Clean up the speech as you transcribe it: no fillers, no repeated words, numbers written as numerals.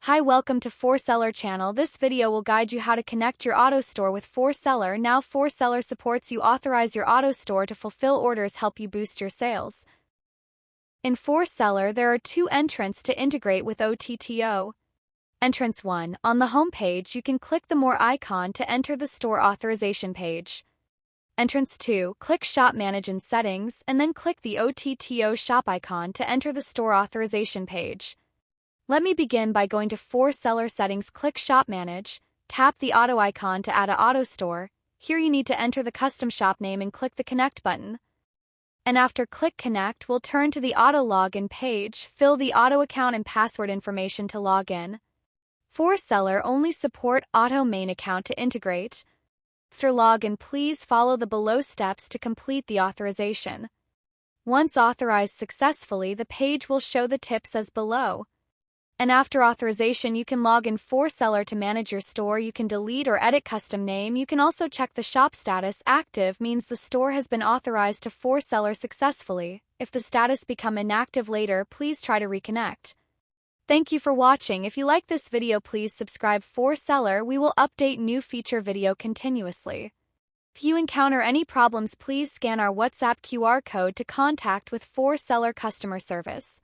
Hi, welcome to 4Seller channel. This video will guide you how to connect your auto store with 4Seller. Now 4Seller supports you. Authorize your auto store to fulfill orders, help you boost your sales. In 4Seller, there are two entrants to integrate with OTTO. Entrance 1. On the home page, you can click the More icon to enter the store authorization page. Entrance 2. Click Shop Manage in Settings, and then click the OTTO Shop icon to enter the store authorization page. Let me begin by going to 4Seller Settings. Click Shop Manage, tap the auto icon to add an auto store. Here you need to enter the custom shop name and click the Connect button. And after click Connect, we'll turn to the auto login page. Fill the auto account and password information to log in. 4Seller only support auto main account to integrate. After login, please follow the below steps to complete the authorization. Once authorized successfully, the page will show the tips as below. And after authorization, you can log in 4Seller to manage your store. You can delete or edit custom name. You can also check the shop status. Active means the store has been authorized to 4Seller successfully. If the status become inactive later, please try to reconnect. Thank you for watching. If you like this video, please subscribe 4Seller. We will update new feature video continuously. If you encounter any problems, please scan our WhatsApp QR code to contact with 4Seller customer service.